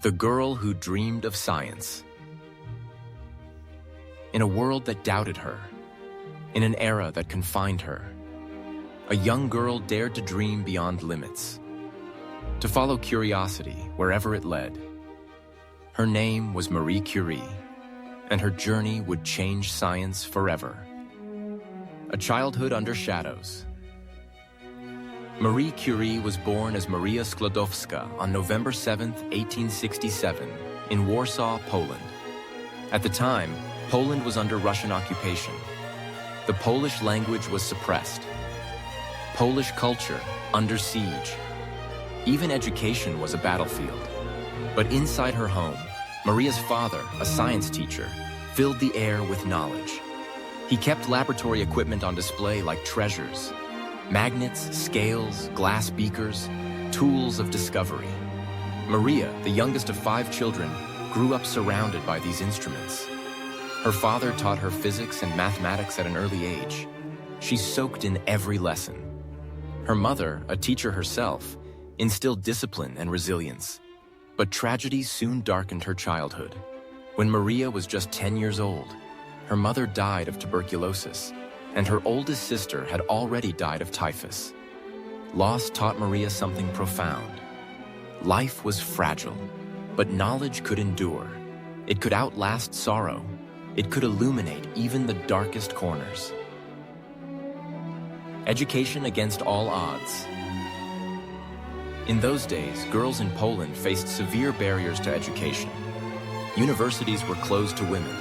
The girl who dreamed of science. In a world that doubted her, in an era that confined her, a young girl dared to dream beyond limits, to follow curiosity wherever it led. Her name was Marie Curie, and her journey would change science forever. A childhood under shadows. Marie Curie was born as Maria Sklodowska on November 7, 1867, in Warsaw, Poland. At the time, Poland was under Russian occupation. The Polish language was suppressed. Polish culture under siege. Even education was a battlefield. But inside her home, Maria's father, a science teacher, filled the air with knowledge. He kept laboratory equipment on display like treasures. Magnets, scales, glass beakers, tools of discovery. Maria, the youngest of 5 children, grew up surrounded by these instruments. Her father taught her physics and mathematics at an early age. She soaked in every lesson. Her mother, a teacher herself, instilled discipline and resilience. But tragedy soon darkened her childhood. When Maria was just 10 years old, her mother died of tuberculosis, and her oldest sister had already died of typhus. Loss taught Maria something profound. Life was fragile, but knowledge could endure. It could outlast sorrow. It could illuminate even the darkest corners. Education against all odds. In those days, girls in Poland faced severe barriers to education. Universities were closed to women.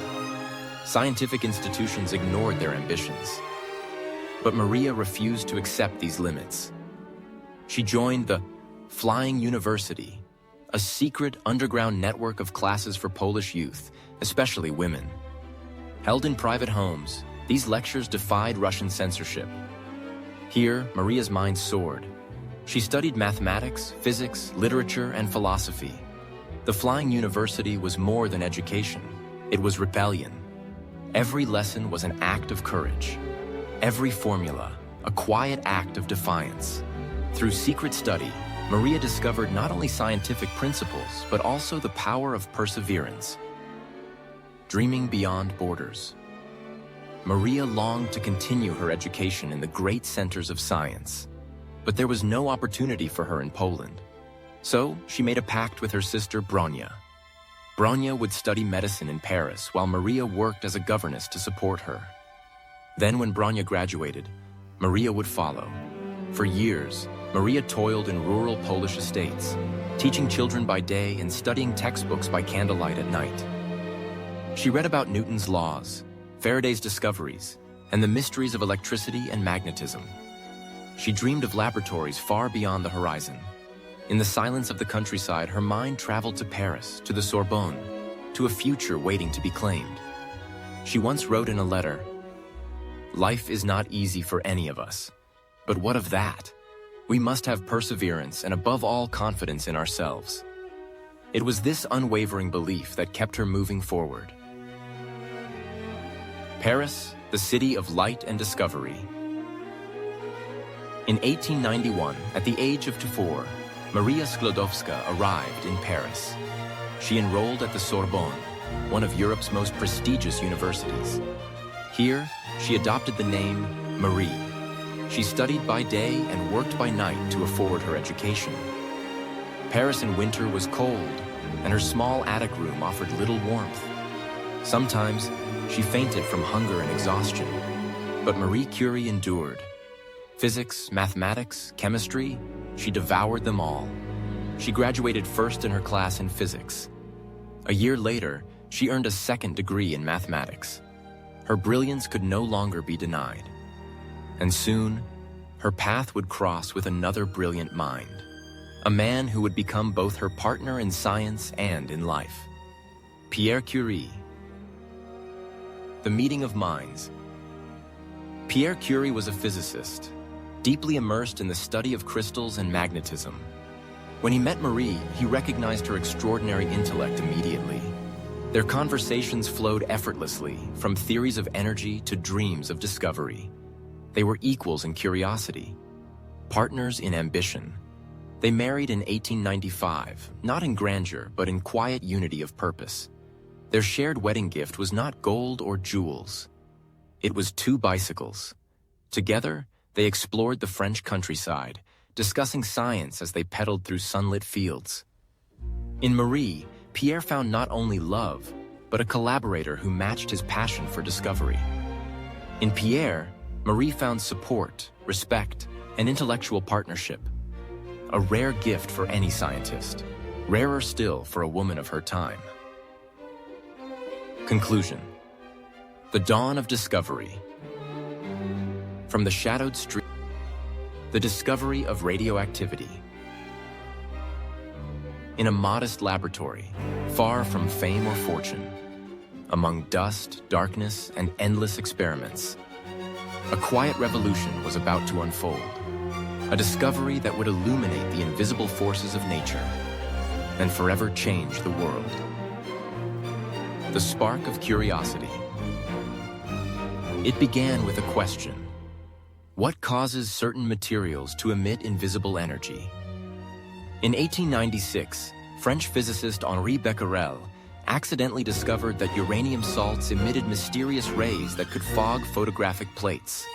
Scientific institutions ignored their ambitions. But Maria refused to accept these limits. She joined the Flying University, a secret underground network of classes for Polish youth, especially women. Held in private homes, these lectures defied Russian censorship. Here, Maria's mind soared. She studied mathematics, physics, literature, and philosophy. The Flying University was more than education. It was rebellion. Every lesson was an act of courage. Every formula, a quiet act of defiance. Through secret study, Maria discovered not only scientific principles, but also the power of perseverance. Dreaming beyond borders. Maria longed to continue her education in the great centers of science. But there was no opportunity for her in Poland. So she made a pact with her sister Bronia. Bronia would study medicine in Paris while Maria worked as a governess to support her. Then when Bronia graduated, Maria would follow. For years, Maria toiled in rural Polish estates, teaching children by day and studying textbooks by candlelight at night. She read about Newton's laws, Faraday's discoveries, and the mysteries of electricity and magnetism. She dreamed of laboratories far beyond the horizon. In the silence of the countryside, her mind traveled to Paris, to the Sorbonne, to a future waiting to be claimed. She once wrote in a letter, "Life is not easy for any of us. But what of that? We must have perseverance and above all confidence in ourselves." It was this unwavering belief that kept her moving forward. Paris, the city of light and discovery. In 1891, at the age of 24, Maria Sklodowska arrived in Paris. She enrolled at the Sorbonne, one of Europe's most prestigious universities. Here, she adopted the name Marie. She studied by day and worked by night to afford her education. Paris in winter was cold, and her small attic room offered little warmth. Sometimes, she fainted from hunger and exhaustion. But Marie Curie endured. Physics, mathematics, chemistry, she devoured them all. She graduated first in her class in physics. A year later, she earned a second degree in mathematics. Her brilliance could no longer be denied. And soon, her path would cross with another brilliant mind, a man who would become both her partner in science and in life. Pierre Curie. The meeting of minds. Pierre Curie was a physicist, deeply immersed in the study of crystals and magnetism. When he met Marie, he recognized her extraordinary intellect immediately. Their conversations flowed effortlessly, from theories of energy to dreams of discovery. They were equals in curiosity, partners in ambition. They married in 1895, not in grandeur, but in quiet unity of purpose. Their shared wedding gift was not gold or jewels. It was 2 bicycles. Together, they explored the French countryside, discussing science as they pedaled through sunlit fields. In Marie, Pierre found not only love, but a collaborator who matched his passion for discovery. In Pierre, Marie found support, respect, and intellectual partnership. A rare gift for any scientist, rarer still for a woman of her time. Conclusion. The dawn of discovery. From the shadowed street, the discovery of radioactivity. In a modest laboratory, far from fame or fortune, among dust, darkness, and endless experiments, a quiet revolution was about to unfold. A discovery that would illuminate the invisible forces of nature and forever change the world. The spark of curiosity. It began with a question. What causes certain materials to emit invisible energy? In 1896, French physicist Henri Becquerel accidentally discovered that uranium salts emitted mysterious rays that could fog photographic plates.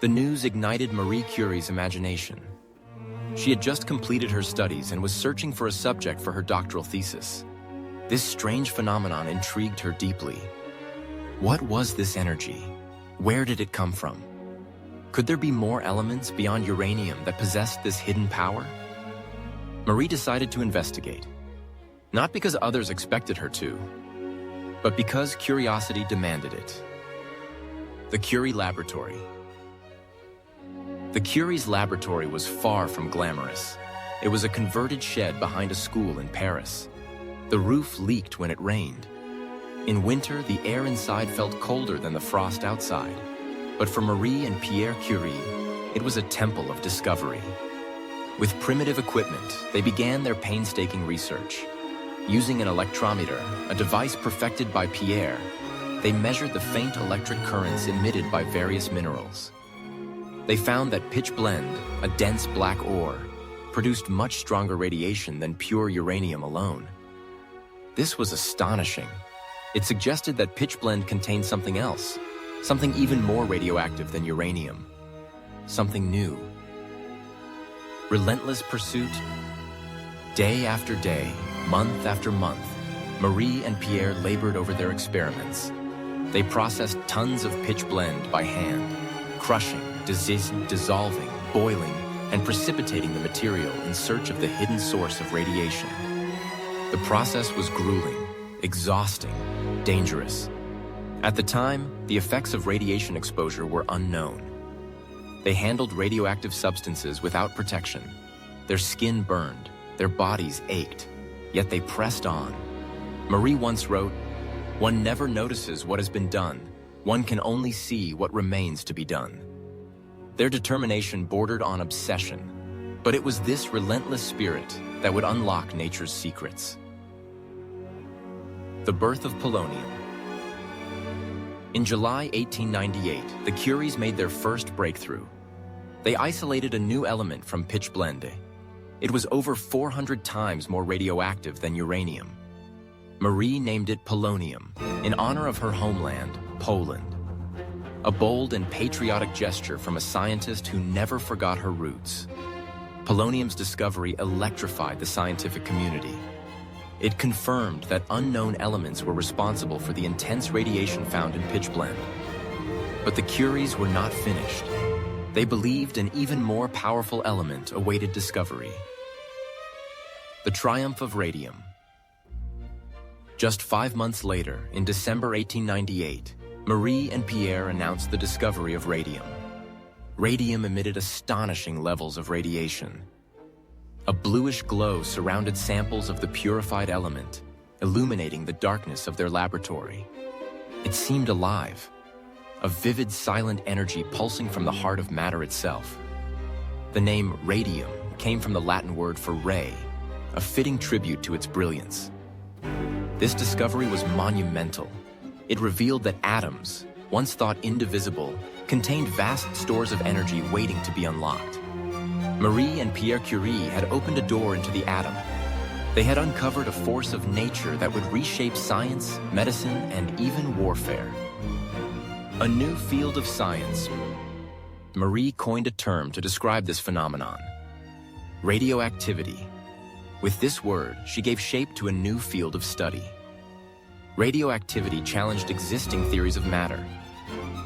The news ignited Marie Curie's imagination. She had just completed her studies and was searching for a subject for her doctoral thesis. This strange phenomenon intrigued her deeply. What was this energy? Where did it come from? Could there be more elements beyond uranium that possessed this hidden power? Marie decided to investigate, not because others expected her to, but because curiosity demanded it. The Curie Laboratory. The Curie's laboratory was far from glamorous. It was a converted shed behind a school in Paris. The roof leaked when it rained. In winter, the air inside felt colder than the frost outside. But for Marie and Pierre Curie, it was a temple of discovery. With primitive equipment, they began their painstaking research. Using an electrometer, a device perfected by Pierre, they measured the faint electric currents emitted by various minerals. They found that pitch blende, a dense black ore, produced much stronger radiation than pure uranium alone. This was astonishing. It suggested that pitch blende contained something else, something even more radioactive than uranium, something new. Relentless pursuit. Day after day, month after month, Marie and Pierre labored over their experiments. They processed tons of pitch blende by hand, crushing, dissolving, boiling, and precipitating the material in search of the hidden source of radiation. The process was grueling, exhausting, dangerous. At the time, the effects of radiation exposure were unknown. They handled radioactive substances without protection. Their skin burned, their bodies ached, yet they pressed on. Marie once wrote, "One never notices what has been done. One can only see what remains to be done." Their determination bordered on obsession, but it was this relentless spirit that would unlock nature's secrets. The birth of polonium. In July 1898, the Curies made their first breakthrough. They isolated a new element from pitch blende. It was over 400 times more radioactive than uranium. Marie named it polonium, in honor of her homeland, Poland. A bold and patriotic gesture from a scientist who never forgot her roots. Polonium's discovery electrified the scientific community. It confirmed that unknown elements were responsible for the intense radiation found in pitch blende. But the Curies were not finished. They believed an even more powerful element awaited discovery. The triumph of radium. Just 5 months later, in December 1898, Marie and Pierre announced the discovery of radium. Radium emitted astonishing levels of radiation. A bluish glow surrounded samples of the purified element, illuminating the darkness of their laboratory. It seemed alive, a vivid, silent energy pulsing from the heart of matter itself. The name radium came from the Latin word for ray, a fitting tribute to its brilliance. This discovery was monumental. It revealed that atoms, once thought indivisible, contained vast stores of energy waiting to be unlocked. Marie and Pierre Curie had opened a door into the atom. They had uncovered a force of nature that would reshape science, medicine, and even warfare. A new field of science. Marie coined a term to describe this phenomenon: radioactivity. With this word, she gave shape to a new field of study. Radioactivity challenged existing theories of matter.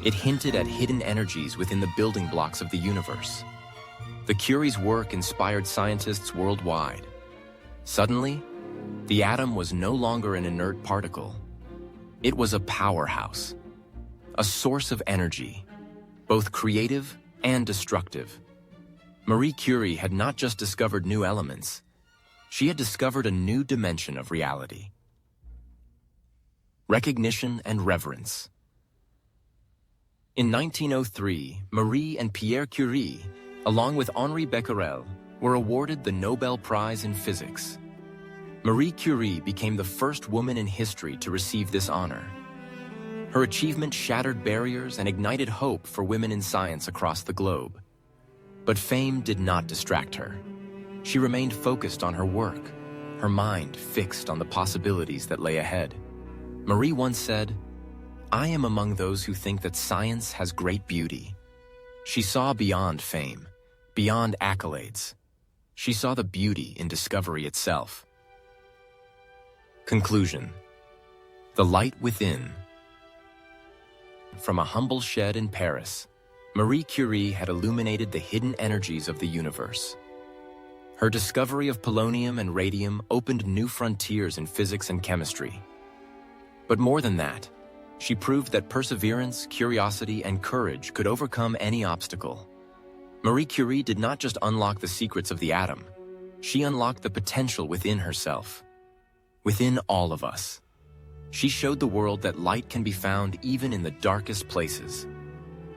It hinted at hidden energies within the building blocks of the universe. The Curie's work inspired scientists worldwide. Suddenly, the atom was no longer an inert particle. It was a powerhouse, a source of energy, both creative and destructive. Marie Curie had not just discovered new elements, she had discovered a new dimension of reality. Recognition and reverence. In 1903, Marie and Pierre Curie, along with Henri Becquerel, were awarded the Nobel Prize in Physics. Marie Curie became the first woman in history to receive this honor. Her achievement shattered barriers and ignited hope for women in science across the globe. But fame did not distract her. She remained focused on her work, her mind fixed on the possibilities that lay ahead. Marie once said, "I am among those who think that science has great beauty." She saw beyond fame, beyond accolades. She saw the beauty in discovery itself. Conclusion. The light within. From a humble shed in Paris, Marie Curie had illuminated the hidden energies of the universe. Her discovery of polonium and radium opened new frontiers in physics and chemistry. But more than that, she proved that perseverance, curiosity, and courage could overcome any obstacle. Marie Curie did not just unlock the secrets of the atom, she unlocked the potential within herself, within all of us. She showed the world that light can be found even in the darkest places,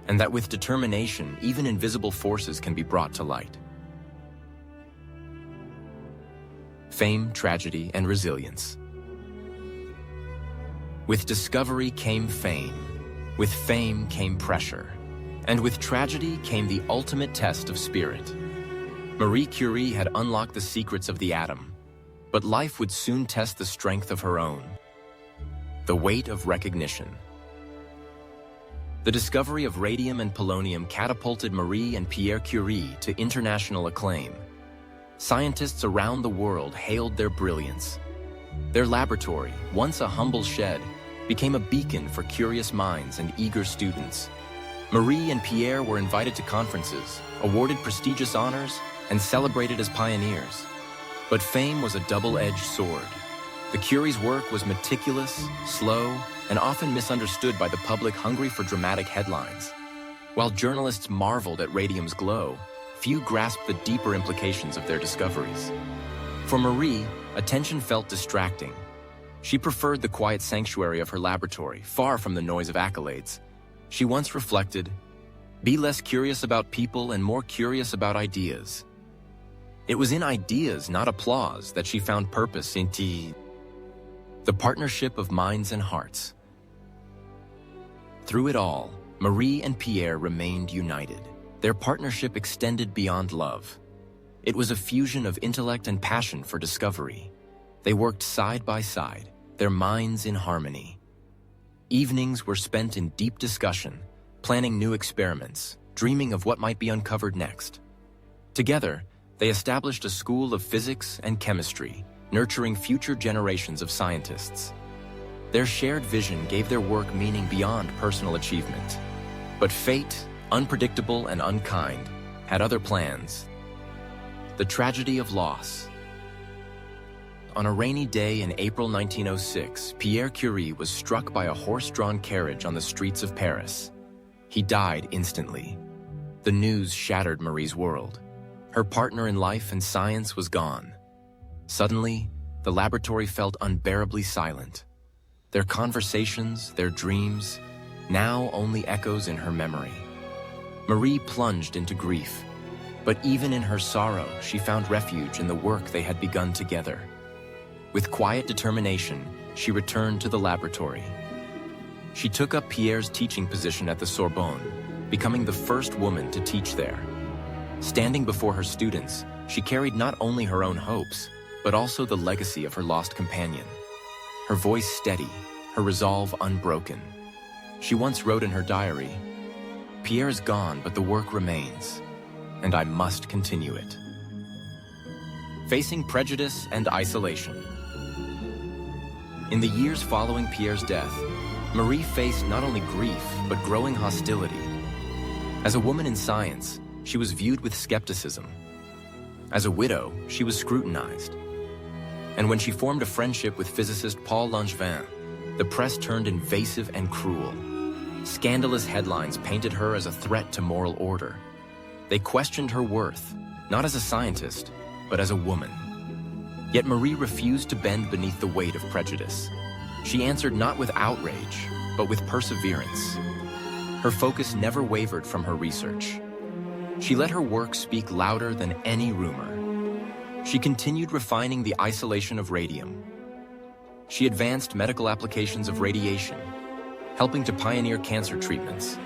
and that with determination, even invisible forces can be brought to light. Fame, tragedy, and resilience. With discovery came fame, with fame came pressure, and with tragedy came the ultimate test of spirit. Marie Curie had unlocked the secrets of the atom, but life would soon test the strength of her own. The weight of recognition. The discovery of radium and polonium catapulted Marie and Pierre Curie to international acclaim. Scientists around the world hailed their brilliance. Their laboratory, once a humble shed, became a beacon for curious minds and eager students. Marie and Pierre were invited to conferences, awarded prestigious honors, and celebrated as pioneers. But fame was a double-edged sword. The Curie's work was meticulous, slow, and often misunderstood by the public hungry for dramatic headlines. While journalists marveled at radium's glow, few grasped the deeper implications of their discoveries. For Marie, attention felt distracting. She preferred the quiet sanctuary of her laboratory, far from the noise of accolades. She once reflected, "Be less curious about people and more curious about ideas." It was in ideas, not applause, that she found purpose in the partnership of minds and hearts. Through it all, Marie and Pierre remained united. Their partnership extended beyond love. It was a fusion of intellect and passion for discovery. They worked side by side, their minds in harmony. Evenings were spent in deep discussion, planning new experiments, dreaming of what might be uncovered next. Together, they established a school of physics and chemistry, nurturing future generations of scientists. Their shared vision gave their work meaning beyond personal achievement. But fate, unpredictable and unkind, had other plans. The tragedy of loss. On a rainy day in April 1906, Pierre Curie was struck by a horse-drawn carriage on the streets of Paris. He died instantly. The news shattered Marie's world. Her partner in life and science was gone. Suddenly, the laboratory felt unbearably silent. Their conversations, their dreams, now only echoes in her memory. Marie plunged into grief, but even in her sorrow, she found refuge in the work they had begun together. With quiet determination, she returned to the laboratory. She took up Pierre's teaching position at the Sorbonne, becoming the first woman to teach there. Standing before her students, she carried not only her own hopes, but also the legacy of her lost companion. Her voice steady, her resolve unbroken. She once wrote in her diary, "Pierre's gone, but the work remains, and I must continue it." Facing prejudice and isolation. In the years following Pierre's death, Marie faced not only grief, but growing hostility. As a woman in science, she was viewed with skepticism. As a widow, she was scrutinized. And when she formed a friendship with physicist Paul Langevin, the press turned invasive and cruel. Scandalous headlines painted her as a threat to moral order. They questioned her worth, not as a scientist, but as a woman. Yet Marie refused to bend beneath the weight of prejudice. She answered not with outrage, but with perseverance. Her focus never wavered from her research. She let her work speak louder than any rumor. She continued refining the isolation of radium. She advanced medical applications of radiation, helping to pioneer cancer treatments.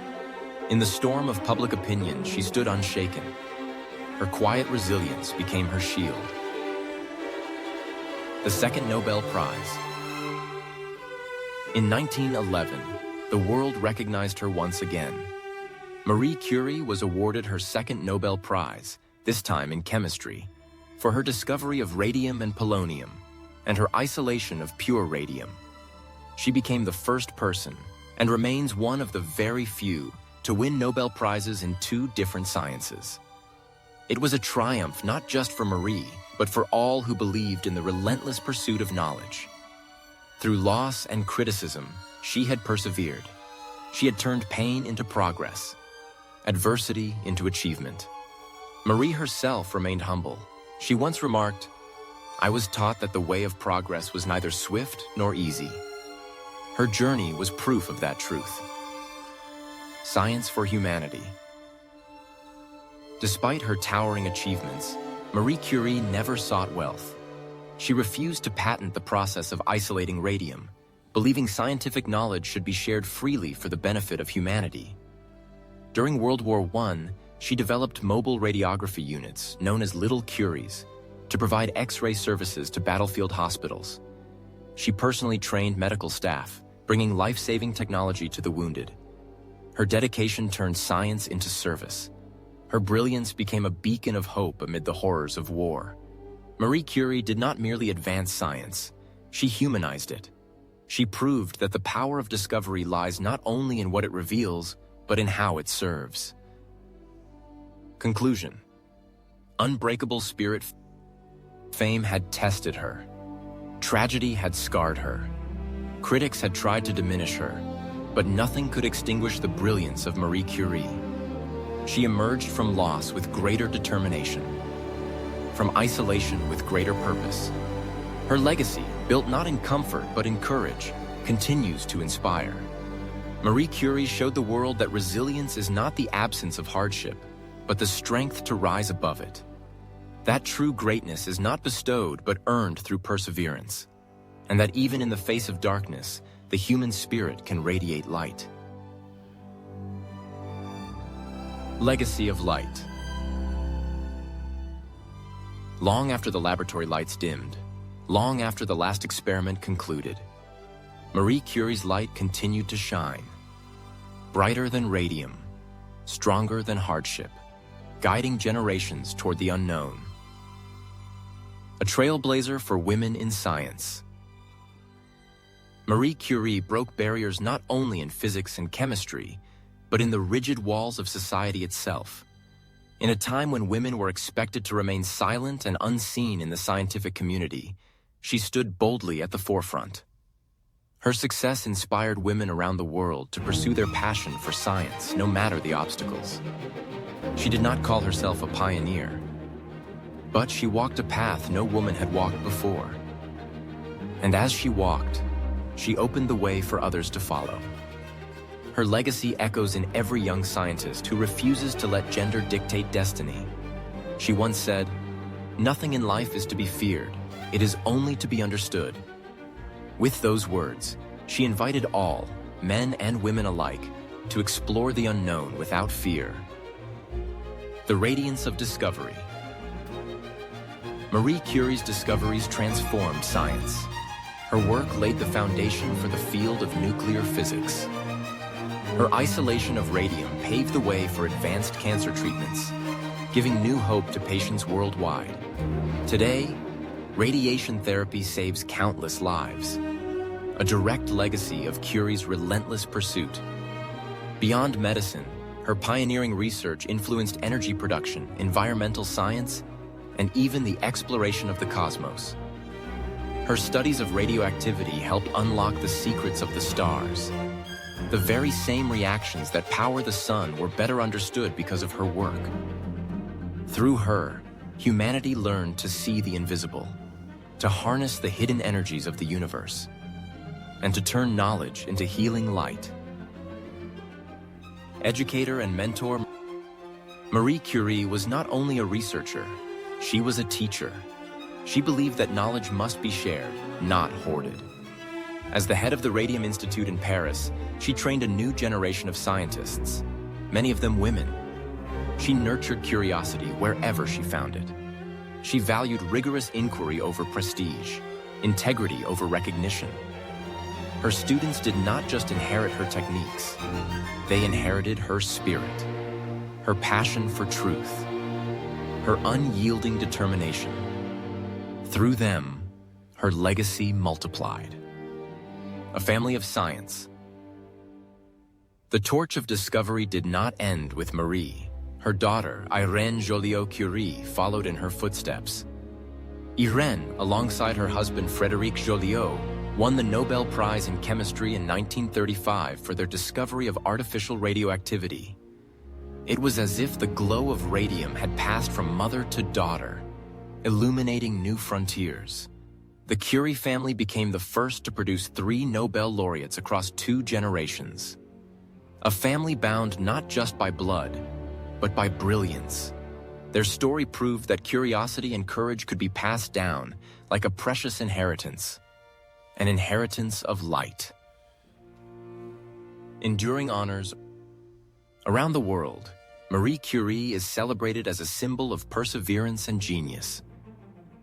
In the storm of public opinion, she stood unshaken. Her quiet resilience became her shield. The second Nobel Prize. In 1911, the world recognized her once again. Marie Curie was awarded her second Nobel Prize, this time in chemistry, for her discovery of radium and polonium, and her isolation of pure radium. She became the first person, and remains one of the very few, to win Nobel Prizes in 2 different sciences. It was a triumph not just for Marie, but for all who believed in the relentless pursuit of knowledge. Through loss and criticism, she had persevered. She had turned pain into progress, adversity into achievement. Marie herself remained humble. She once remarked, "I was taught that the way of progress was neither swift nor easy." Her journey was proof of that truth. Science for humanity. Despite her towering achievements, Marie Curie never sought wealth. She refused to patent the process of isolating radium, believing scientific knowledge should be shared freely for the benefit of humanity. During World War I, she developed mobile radiography units, known as Little Curies, to provide X-ray services to battlefield hospitals. She personally trained medical staff, bringing life-saving technology to the wounded. Her dedication turned science into service. Her brilliance became a beacon of hope amid the horrors of war. Marie Curie did not merely advance science, she humanized it. She proved that the power of discovery lies not only in what it reveals, but in how it serves. Conclusion. Unbreakable spirit. Fame had tested her. Tragedy had scarred her. Critics had tried to diminish her, but nothing could extinguish the brilliance of Marie Curie. She emerged from loss with greater determination, from isolation with greater purpose. Her legacy, built not in comfort but in courage, continues to inspire. Marie Curie showed the world that resilience is not the absence of hardship, but the strength to rise above it. That true greatness is not bestowed but earned through perseverance, and that even in the face of darkness, the human spirit can radiate light. Legacy of light. Long after the laboratory lights dimmed, long after the last experiment concluded, Marie Curie's light continued to shine. Brighter than radium, stronger than hardship, guiding generations toward the unknown. A trailblazer for women in science. Marie Curie broke barriers not only in physics and chemistry, but in the rigid walls of society itself. In a time when women were expected to remain silent and unseen in the scientific community, she stood boldly at the forefront. Her success inspired women around the world to pursue their passion for science, no matter the obstacles. She did not call herself a pioneer, but she walked a path no woman had walked before. And as she walked, she opened the way for others to follow. Her legacy echoes in every young scientist who refuses to let gender dictate destiny. She once said, "Nothing in life is to be feared, it is only to be understood." With those words, she invited all, men and women alike, to explore the unknown without fear. The radiance of discovery. Marie Curie's discoveries transformed science. Her work laid the foundation for the field of nuclear physics. Her isolation of radium paved the way for advanced cancer treatments, giving new hope to patients worldwide. Today, radiation therapy saves countless lives, a direct legacy of Curie's relentless pursuit. Beyond medicine, her pioneering research influenced energy production, environmental science, and even the exploration of the cosmos. Her studies of radioactivity helped unlock the secrets of the stars. The very same reactions that power the sun were better understood because of her work. Through her, humanity learned to see the invisible, to harness the hidden energies of the universe, and to turn knowledge into healing light. Educator and mentor, Marie Curie was not only a researcher, she was a teacher. She believed that knowledge must be shared, not hoarded. As the head of the Radium Institute in Paris, she trained a new generation of scientists, many of them women. She nurtured curiosity wherever she found it. She valued rigorous inquiry over prestige, integrity over recognition. Her students did not just inherit her techniques, they inherited her spirit, her passion for truth, her unyielding determination. Through them, her legacy multiplied. A family of science. The torch of discovery did not end with Marie. Her daughter, Irène Joliot-Curie, followed in her footsteps. Irène, alongside her husband Frédéric Joliot, won the Nobel Prize in Chemistry in 1935 for their discovery of artificial radioactivity. It was as if the glow of radium had passed from mother to daughter, illuminating new frontiers. The Curie family became the first to produce 3 Nobel laureates across 2 generations. A family bound not just by blood, but by brilliance. Their story proved that curiosity and courage could be passed down like a precious inheritance, an inheritance of light. Enduring honors. Around the world, Marie Curie is celebrated as a symbol of perseverance and genius.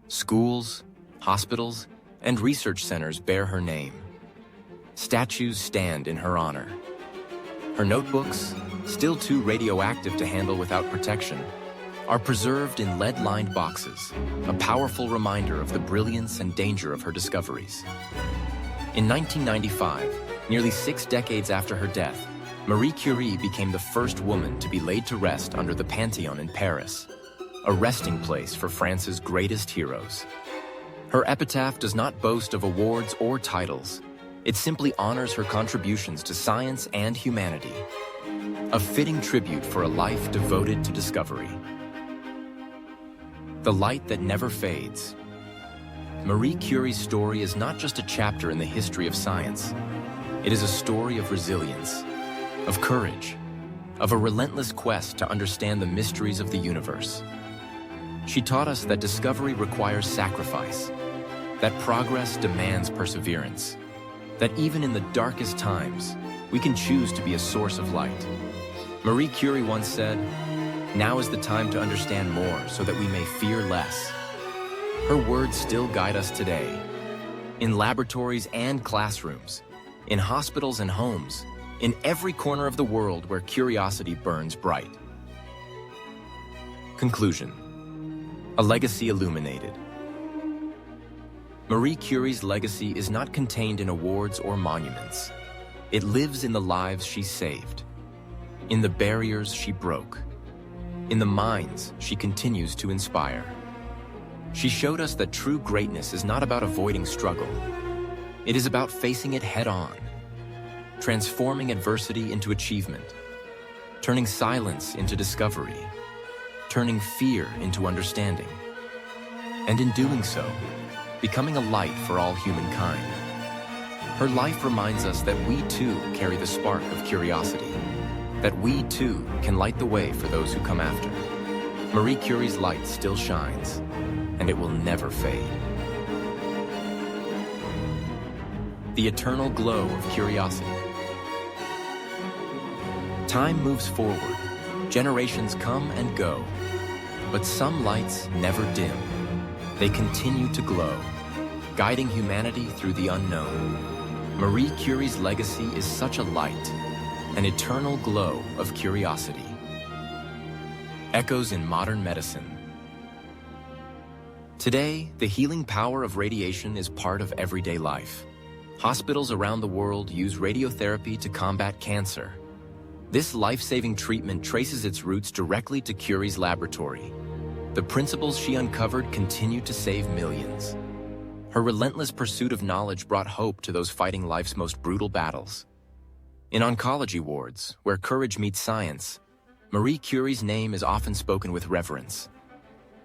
Schools, hospitals, and research centers bear her name. Statues stand in her honor. Her notebooks, still too radioactive to handle without protection, are preserved in lead-lined boxes, a powerful reminder of the brilliance and danger of her discoveries. In 1995, nearly 6 decades after her death, Marie Curie became the first woman to be laid to rest under the Pantheon in Paris, a resting place for France's greatest heroes. Her epitaph does not boast of awards or titles. It simply honors her contributions to science and humanity, a fitting tribute for a life devoted to discovery. The light that never fades. Marie Curie's story is not just a chapter in the history of science. It is a story of resilience, of courage, of a relentless quest to understand the mysteries of the universe. She taught us that discovery requires sacrifice, that progress demands perseverance, that even in the darkest times, we can choose to be a source of light. Marie Curie once said, "Now is the time to understand more so that we may fear less." Her words still guide us today, in laboratories and classrooms, in hospitals and homes, in every corner of the world where curiosity burns bright. Conclusion. A legacy illuminated. Marie Curie's legacy is not contained in awards or monuments. It lives in the lives she saved, in the barriers she broke, in the minds she continues to inspire. She showed us that true greatness is not about avoiding struggle. It is about facing it head-on, transforming adversity into achievement, turning silence into discovery, turning fear into understanding, and in doing so, becoming a light for all humankind. Her life reminds us that we too carry the spark of curiosity, that we too can light the way for those who come after. Marie Curie's light still shines, and it will never fade. The eternal glow of curiosity. Time moves forward, Generations come and go, but some lights never dim. They continue to glow, guiding humanity through the unknown. Marie Curie's legacy is such a light, an eternal glow of curiosity. Echoes in modern medicine. Today, the healing power of radiation is part of everyday life. Hospitals around the world use radiotherapy to combat cancer. This life-saving treatment traces its roots directly to Curie's laboratory. The principles she uncovered continue to save millions. Her relentless pursuit of knowledge brought hope to those fighting life's most brutal battles. In oncology wards, where courage meets science, Marie Curie's name is often spoken with reverence.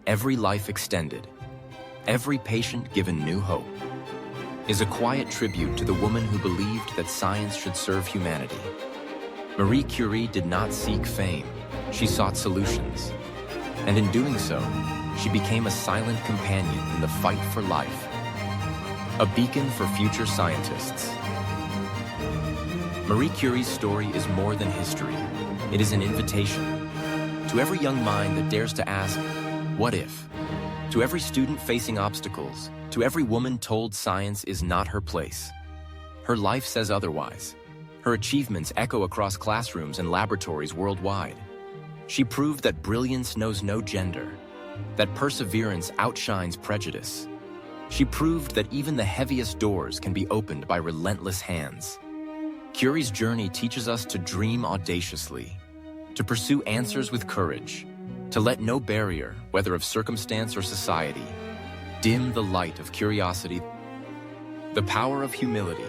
Every life extended, every patient given new hope, is a quiet tribute to the woman who believed that science should serve humanity. Marie Curie did not seek fame, she sought solutions. And in doing so, she became a silent companion in the fight for life, a beacon for future scientists. Marie Curie's story is more than history. It is an invitation to every young mind that dares to ask, what if? To every student facing obstacles, to every woman told science is not her place. Her life says otherwise. Her achievements echo across classrooms and laboratories worldwide. She proved that brilliance knows no gender, that perseverance outshines prejudice. She proved that even the heaviest doors can be opened by relentless hands. Curie's journey teaches us to dream audaciously, to pursue answers with courage, to let no barrier, whether of circumstance or society, dim the light of curiosity, the power of humility.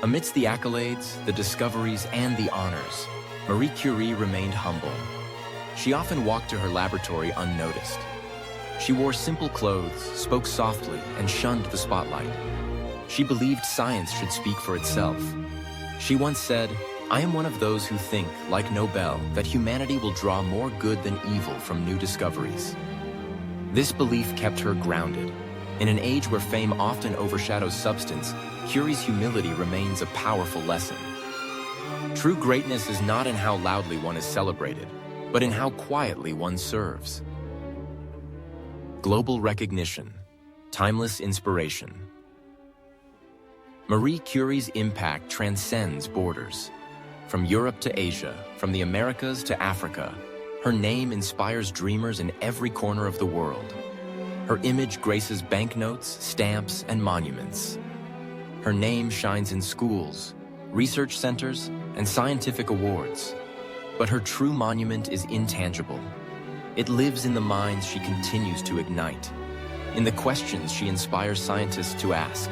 Amidst the accolades, the discoveries, and the honors, Marie Curie remained humble. She often walked to her laboratory unnoticed. She wore simple clothes, spoke softly, and shunned the spotlight. She believed science should speak for itself. She once said, "I am one of those who think, like Nobel, that humanity will draw more good than evil from new discoveries." This belief kept her grounded. In an age where fame often overshadows substance, Curie's humility remains a powerful lesson. True greatness is not in how loudly one is celebrated, but in how quietly one serves. Global recognition, timeless inspiration. Marie Curie's impact transcends borders. From Europe to Asia, from the Americas to Africa, her name inspires dreamers in every corner of the world. Her image graces banknotes, stamps, and monuments. Her name shines in schools, research centers, and scientific awards. But her true monument is intangible. It lives in the minds she continues to ignite, in the questions she inspires scientists to ask,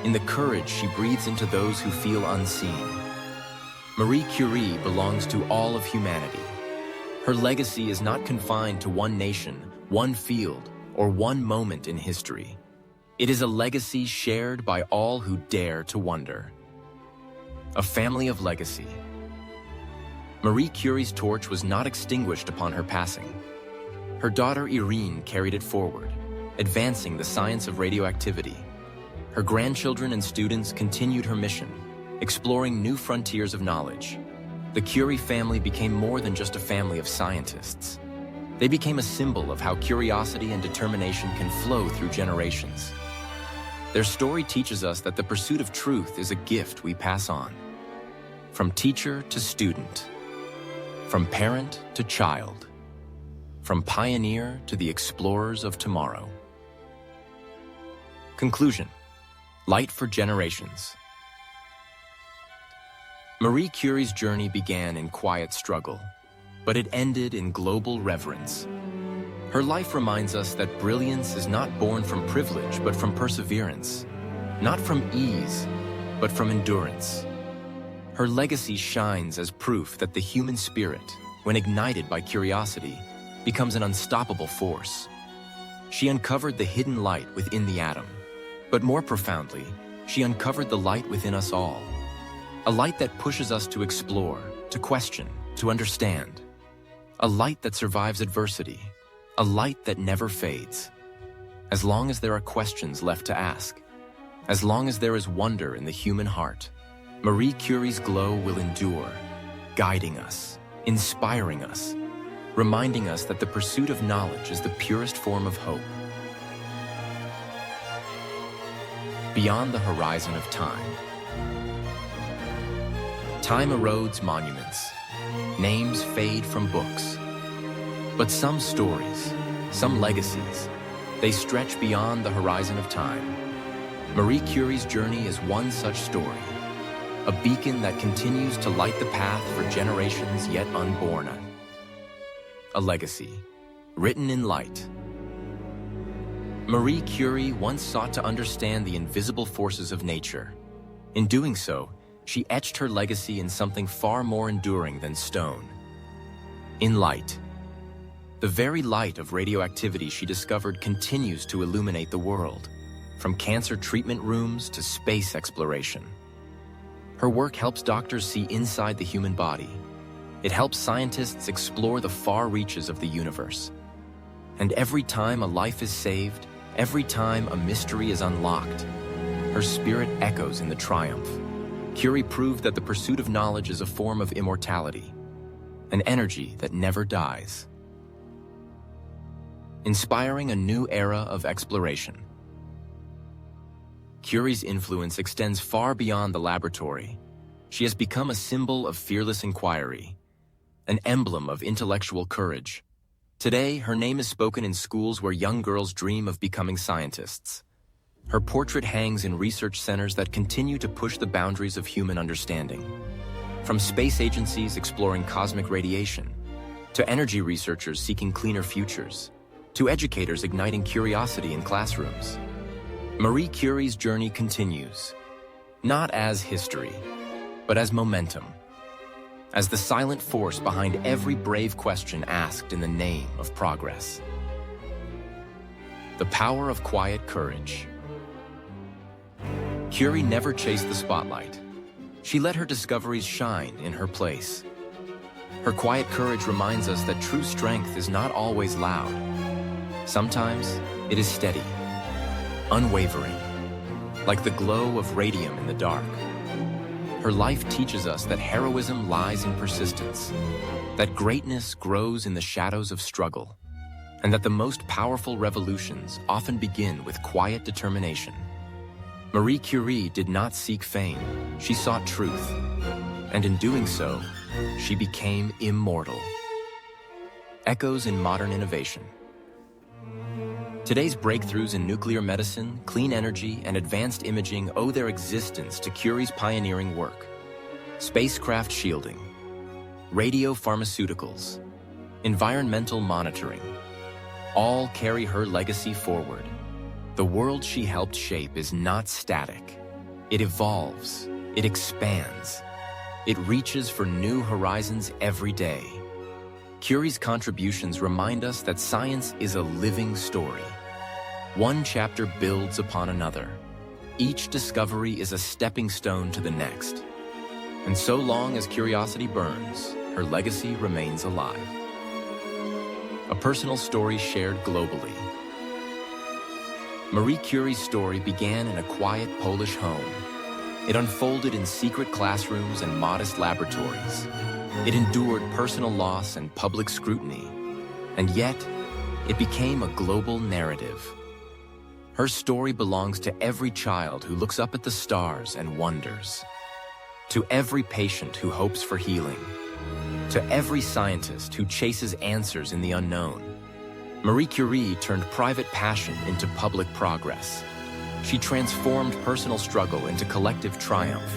in the courage she breathes into those who feel unseen. Marie Curie belongs to all of humanity. Her legacy is not confined to one nation, one field, or one moment in history. It is a legacy shared by all who dare to wonder. A family of legacy. Marie Curie's torch was not extinguished upon her passing. Her daughter Irene carried it forward, advancing the science of radioactivity. Her grandchildren and students continued her mission, exploring new frontiers of knowledge. The Curie family became more than just a family of scientists. They became a symbol of how curiosity and determination can flow through generations. Their story teaches us that the pursuit of truth is a gift we pass on. From teacher to student, from parent to child, from pioneer to the explorers of tomorrow. Conclusion: light for generations. Marie Curie's journey began in quiet struggle, but it ended in global reverence. Her life reminds us that brilliance is not born from privilege, but from perseverance, not from ease, but from endurance. Her legacy shines as proof that the human spirit, when ignited by curiosity, becomes an unstoppable force. She uncovered the hidden light within the atom, but more profoundly, she uncovered the light within us all. A light that pushes us to explore, to question, to understand. A light that survives adversity. A light that never fades. As long as there are questions left to ask, as long as there is wonder in the human heart, Marie Curie's glow will endure, guiding us, inspiring us, reminding us that the pursuit of knowledge is the purest form of hope. Beyond the horizon of time. Time erodes monuments. Names fade from books. But some stories, some legacies, they stretch beyond the horizon of time. Marie Curie's journey is one such story, a beacon that continues to light the path for generations yet unborn. A legacy, written in light. Marie Curie once sought to understand the invisible forces of nature. In doing so, she etched her legacy in something far more enduring than stone. In light. The very light of radioactivity she discovered continues to illuminate the world, from cancer treatment rooms to space exploration. Her work helps doctors see inside the human body. It helps scientists explore the far reaches of the universe. And every time a life is saved, every time a mystery is unlocked, her spirit echoes in the triumph. Curie proved that the pursuit of knowledge is a form of immortality, an energy that never dies. Inspiring a new era of exploration. Curie's influence extends far beyond the laboratory. She has become a symbol of fearless inquiry, an emblem of intellectual courage. Today, her name is spoken in schools where young girls dream of becoming scientists. Her portrait hangs in research centers that continue to push the boundaries of human understanding. From space agencies exploring cosmic radiation, to energy researchers seeking cleaner futures, to educators igniting curiosity in classrooms. Marie Curie's journey continues, not as history, but as momentum, as the silent force behind every brave question asked in the name of progress. The power of quiet courage. Curie never chased the spotlight. She let her discoveries shine in her place. Her quiet courage reminds us that true strength is not always loud. Sometimes it is steady, unwavering, like the glow of radium in the dark. Her life teaches us that heroism lies in persistence, that greatness grows in the shadows of struggle, and that the most powerful revolutions often begin with quiet determination. Marie Curie did not seek fame, she sought truth, and in doing so, she became immortal. Echoes in modern innovation. Today's breakthroughs in nuclear medicine, clean energy, and advanced imaging owe their existence to Curie's pioneering work. Spacecraft shielding, radiopharmaceuticals, environmental monitoring, all carry her legacy forward. The world she helped shape is not static. It evolves, it expands, it reaches for new horizons every day. Curie's contributions remind us that science is a living story. One chapter builds upon another. Each discovery is a stepping stone to the next. And so long as curiosity burns, her legacy remains alive. A personal story shared globally. Marie Curie's story began in a quiet Polish home. It unfolded in secret classrooms and modest laboratories. It endured personal loss and public scrutiny, and yet it became a global narrative. Her story belongs to every child who looks up at the stars and wonders, to every patient who hopes for healing, to every scientist who chases answers in the unknown. Marie Curie turned private passion into public progress. She transformed personal struggle into collective triumph.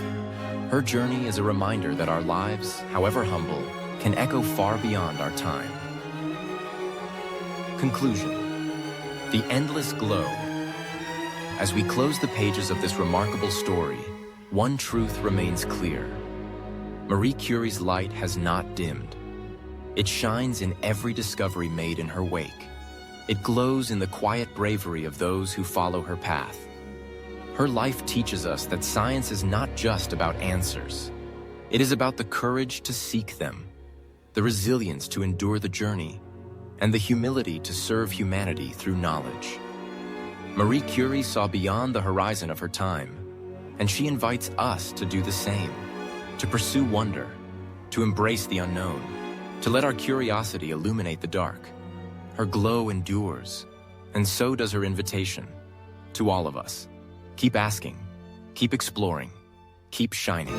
Her journey is a reminder that our lives, however humble, can echo far beyond our time. Conclusion. The endless glow. As we close the pages of this remarkable story, one truth remains clear. Marie Curie's light has not dimmed. It shines in every discovery made in her wake. It glows in the quiet bravery of those who follow her path. Her life teaches us that science is not just about answers. It is about the courage to seek them, the resilience to endure the journey, and the humility to serve humanity through knowledge. Marie Curie saw beyond the horizon of her time, and she invites us to do the same, to pursue wonder, to embrace the unknown, to let our curiosity illuminate the dark. Her glow endures, and so does her invitation to all of us. Keep asking, keep exploring, keep shining.